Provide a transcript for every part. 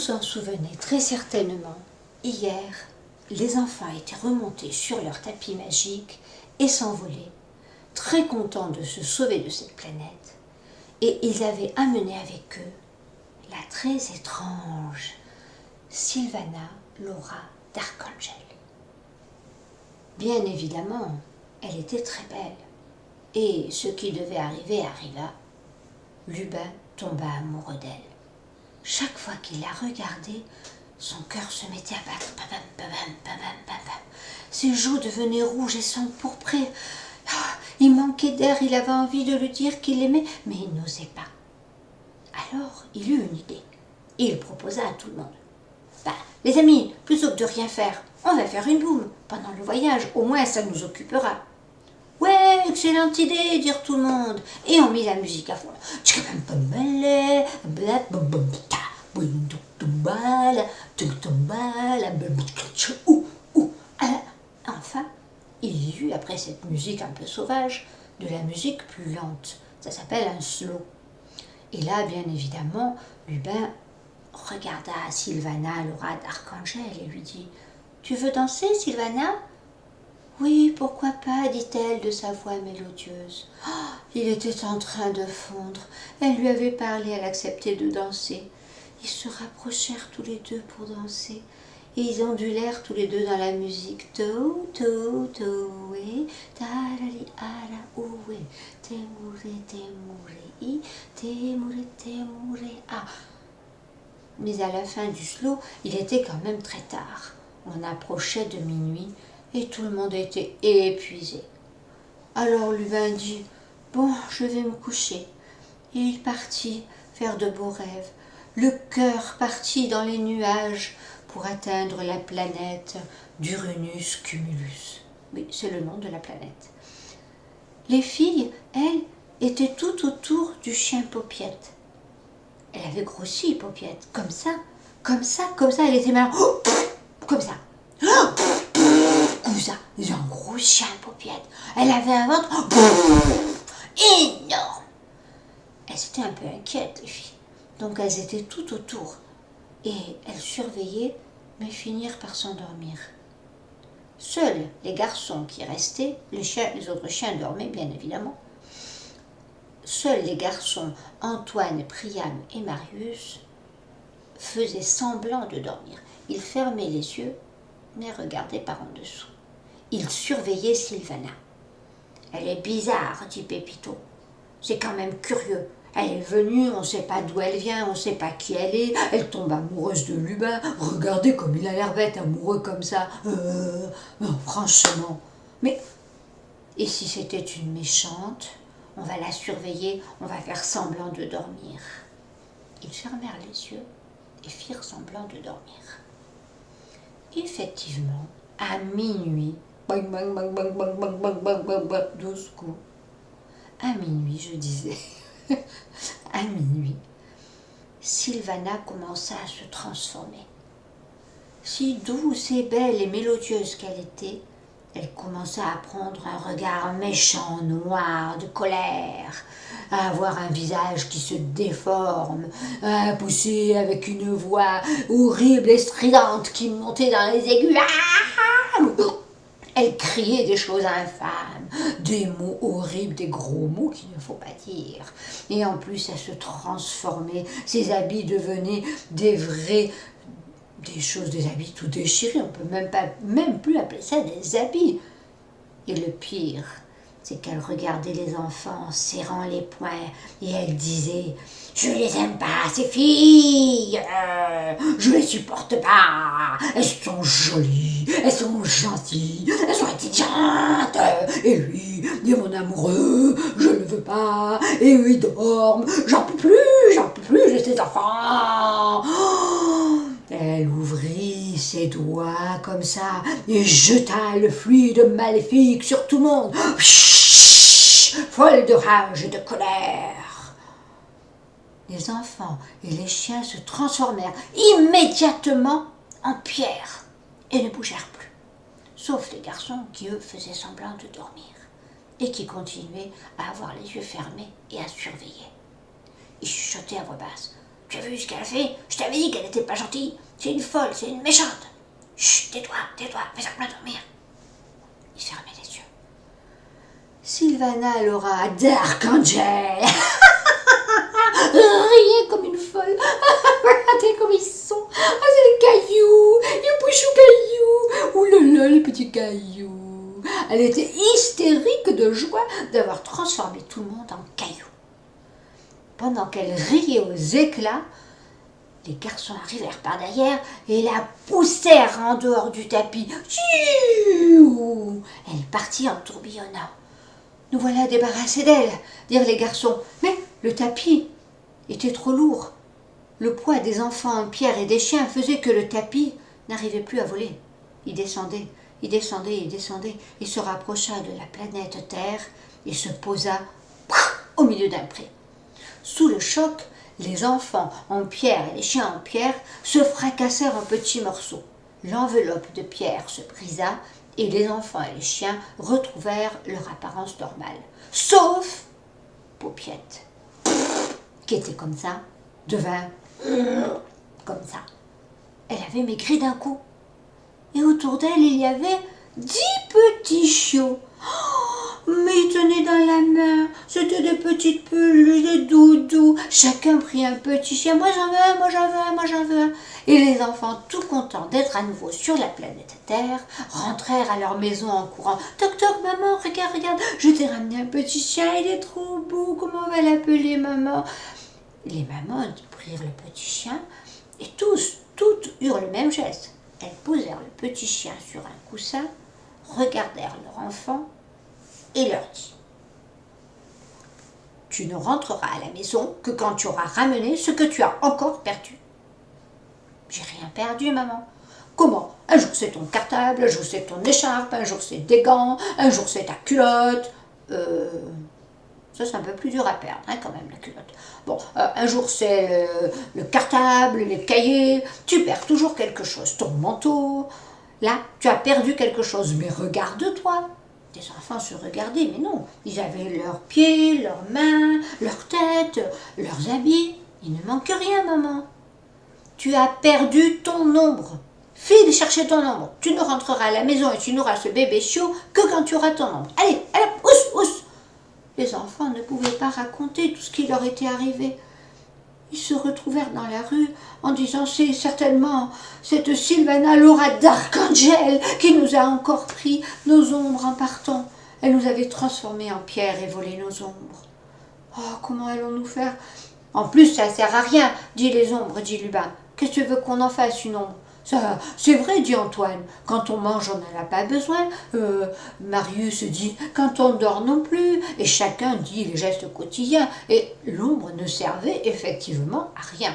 vous en souvenez très certainement, hier, les enfants étaient remontés sur leur tapis magique et s'envolaient, très contents de se sauver de cette planète. Et ils avaient amené avec eux la très étrange Sylvana Laura d'Arcangel. Bien évidemment, elle était très belle. Et ce qui devait arriver arriva. Lubin tomba amoureux d'elle. Chaque fois qu'il la regardait, son cœur se mettait à battre. Bam, bam, bam, bam, bam, bam. Ses joues devenaient rouges et s'empourpraient. Il manquait d'air, il avait envie de lui dire qu'il l'aimait, mais il n'osait pas. Alors, il eut une idée. Et il proposa à tout le monde. Les amis, plutôt que de rien faire, on va faire une boum pendant le voyage. Au moins, ça nous occupera. Ouais, excellente idée, dirent tout le monde. Et on mit la musique à fond. Enfin, il y eut, après cette musique un peu sauvage, de la musique plus lente. Ça s'appelle un slow. Et là, bien évidemment, Lubin regarda Sylvana Laura d'Arcangel et lui dit « Tu veux danser, Sylvana ?»« Oui, pourquoi pas, dit-elle de sa voix mélodieuse. Il était en train de fondre. Elle lui avait parlé, elle acceptait de danser. Ils se rapprochèrent tous les deux pour danser. Et ils ondulèrent tous les deux dans la musique. To, to, to, et tarali, ara, oué, temure, i, temure, ah. Mais à la fin du slow, il était quand même très tard. On approchait de minuit et tout le monde était épuisé. Alors Lubin dit « Bon, je vais me coucher. » Et il partit faire de beaux rêves. Le cœur partit dans les nuages pour atteindre la planète d'Uranus Cumulus. Oui, c'est le nom de la planète. Les filles, elles, étaient tout autour du chien Paupiette. Elle avait grossi, Paupiette, comme ça, elle était malade, comme ça, c'est un gros chien, Paupiette. Elle avait un ventre énorme. Elles étaient un peu inquiètes, les filles, donc elles étaient tout autour, et elles surveillaient, mais finirent par s'endormir. Seuls les garçons qui restaient, les autres chiens dormaient bien évidemment, seuls les garçons Antoine, Priam et Marius faisaient semblant de dormir. Ils fermaient les yeux, mais regardaient par en dessous. Ils surveillaient Sylvana. « Elle est bizarre, dit Pépito. C'est quand même curieux. Elle est venue, on ne sait pas d'où elle vient, on ne sait pas qui elle est. Elle tombe amoureuse de Lubin. Regardez comme il a l'air bête, amoureux comme ça. Franchement. Mais, et si c'était une méchante ? On va la surveiller, on va faire semblant de dormir. » Ils fermèrent les yeux et firent semblant de dormir. Effectivement, à minuit, bang, bang, bang, bang, bang, bang, bang, bang, bang, bang, 12 coups. À minuit, je disais, à minuit, Sylvana commença à se transformer. Si douce et belle et mélodieuse qu'elle était, elle commença à prendre un regard méchant, noir, de colère, à avoir un visage qui se déforme, à pousser avec une voix horrible et stridente qui montait dans les aigus. Elle criait des choses infâmes, des mots horribles, des gros mots qu'il ne faut pas dire. Et en plus, elle se transformait, ses habits devenaient des habits tout déchirés, on ne peut même plus appeler ça des habits. Et le pire, c'est qu'elle regardait les enfants en serrant les poings et elle disait « Je les aime pas, ces filles, je les supporte pas, elles sont jolies, elles sont gentilles, elles sont intelligentes, et lui, il est mon amoureux, je le veux pas, et eux ils dorment, j'en peux plus de ces enfants. » Elle ouvrit ses doigts comme ça et jeta le fluide maléfique sur tout le monde, folle de rage et de colère. Les enfants et les chiens se transformèrent immédiatement en pierre et ne bougèrent plus, sauf les garçons qui, eux, faisaient semblant de dormir et qui continuaient à avoir les yeux fermés et à surveiller. Ils chuchotaient à voix basse. Tu as vu ce qu'elle a fait? Je t'avais dit qu'elle n'était pas gentille. C'est une folle, c'est une méchante. Chut, tais-toi, fais semblant de dormir. Il fermait les yeux. Sylvana Laura d'Arcangel riait comme une folle. Regardez comme ils sont. Ah, c'est les cailloux, les bouchons cailloux. Ouh là là, les petits cailloux. Elle était hystérique de joie d'avoir transformé tout le monde en cailloux. Pendant qu'elle riait aux éclats, les garçons arrivèrent par derrière et la poussèrent en dehors du tapis. Elle partit en tourbillonnant. Nous voilà débarrassés d'elle, dirent les garçons. Mais le tapis était trop lourd. Le poids des enfants en pierre et des chiens faisait que le tapis n'arrivait plus à voler. Il descendait, il descendait, il descendait. Il se rapprocha de la planète Terre et se posa au milieu d'un pré. Sous le choc, les enfants en pierre et les chiens en pierre se fracassèrent en petits morceaux. L'enveloppe de pierre se brisa et les enfants et les chiens retrouvèrent leur apparence normale. Sauf Paupiette, qui était comme ça, devint comme ça. Elle avait maigri d'un coup. Et autour d'elle, il y avait 10 petits chiots. Mais ils tenaient dans la main, c'était des petites peluches, des doudous. Chacun prit un petit chien. Moi j'en veux un, moi j'en veux un, moi j'en veux un. Et les enfants, tout contents d'être à nouveau sur la planète Terre, rentrèrent à leur maison en courant. Toc toc, maman, regarde, regarde, je t'ai ramené un petit chien, il est trop beau, comment on va l'appeler, maman? Les mamans prirent le petit chien et toutes eurent le même geste. Elles posèrent le petit chien sur un coussin, regardèrent leur enfant et leur dit: tu ne rentreras à la maison que quand tu auras ramené ce que tu as encore perdu. J'ai rien perdu, maman. Comment? Un jour c'est ton cartable, un jour c'est ton écharpe, un jour c'est des gants, un jour c'est ta culotte. Ça c'est un peu plus dur à perdre, hein, quand même, la culotte. Bon, un jour c'est le cartable, les cahiers, tu perds toujours quelque chose. Ton manteau, là tu as perdu quelque chose, mais regarde-toi. Les enfants se regardaient, mais non, ils avaient leurs pieds, leurs mains, leur tête, leurs habits. Il ne manque rien, maman. Tu as perdu ton ombre. File chercher ton ombre. Tu ne rentreras à la maison et tu n'auras ce bébé chiot que quand tu auras ton ombre. Allez, allez, ousse. Les enfants ne pouvaient pas raconter tout ce qui leur était arrivé. Ils se retrouvèrent dans la rue en disant: c'est certainement cette Sylvana Laura d'Arcangel qui nous a encore pris nos ombres en partant. Elle nous avait transformés en pierre et volé nos ombres. Oh, comment allons-nous faire? En plus, ça ne sert à rien, dit les ombres, dit Lubin. Qu'est-ce que tu veux qu'on en fasse, une ombre? Ça, c'est vrai, dit Antoine. Quand on mange, on n'en a pas besoin. Marius dit: quand on dort non plus. Et chacun dit les gestes quotidiens. Et l'ombre ne servait effectivement à rien.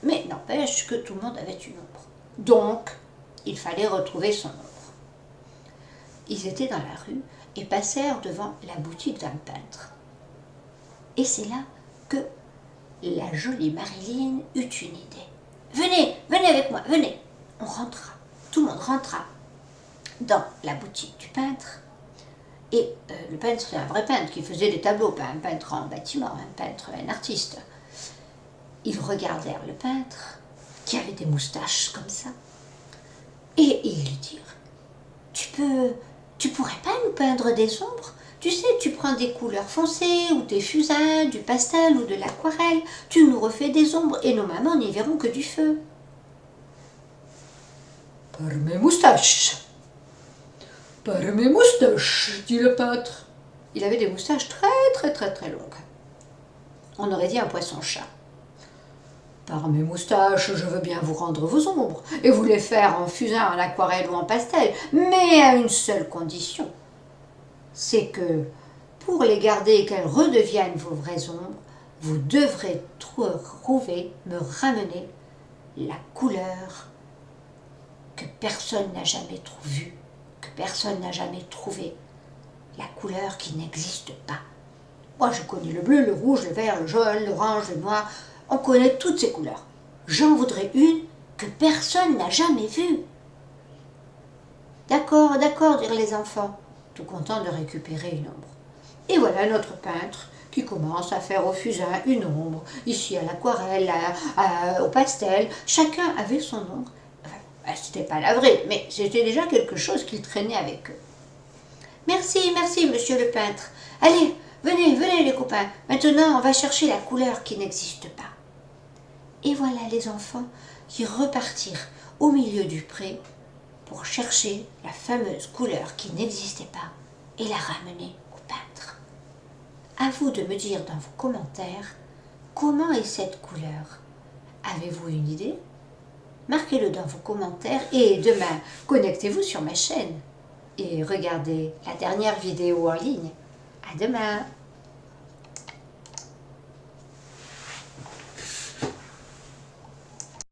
Mais n'empêche que tout le monde avait une ombre. Donc, il fallait retrouver son ombre. Ils étaient dans la rue et passèrent devant la boutique d'un peintre. Et c'est là que la jolie Marilyn eut une idée. Venez avec moi, venez. On rentra, tout le monde rentra dans la boutique du peintre. Et le peintre, c'est un vrai peintre qui faisait des tableaux, pas un peintre en bâtiment, un artiste. Ils regardèrent le peintre, qui avait des moustaches comme ça, et ils lui dirent: tu pourrais pas nous peindre des ombres? Tu sais, tu prends des couleurs foncées, ou des fusains, du pastel ou de l'aquarelle, tu nous refais des ombres, et nos mamans n'y verront que du feu. Par mes moustaches, dit le peintre. Il avait des moustaches très longues. On aurait dit un poisson-chat. Par mes moustaches, je veux bien vous rendre vos ombres, et vous les faire en fusain, en aquarelle ou en pastel, mais à une seule condition. C'est que, pour les garder et qu'elles redeviennent vos vraies ombres, vous devrez me ramener la couleur que personne n'a jamais vue, que personne n'a jamais trouvée, la couleur qui n'existe pas. Moi, je connais le bleu, le rouge, le vert, le jaune, l'orange, le noir. On connaît toutes ces couleurs. J'en voudrais une que personne n'a jamais vue. D'accord, dirent les enfants, tout contents de récupérer une ombre. Et voilà notre peintre Ils commencent à faire au fusain une ombre, ici à l'aquarelle, au pastel, chacun avait son ombre. Enfin, c'était pas la vraie, mais c'était déjà quelque chose qu'ils traînaient avec eux. Merci, merci, monsieur le peintre. Allez, venez, venez les copains, maintenant on va chercher la couleur qui n'existe pas. Et voilà les enfants qui repartirent au milieu du pré pour chercher la fameuse couleur qui n'existait pas et la ramener au peintre. À vous de me dire dans vos commentaires comment est cette couleur. Avez-vous une idée? Marquez-le dans vos commentaires et demain, connectez-vous sur ma chaîne et regardez la dernière vidéo en ligne. À demain!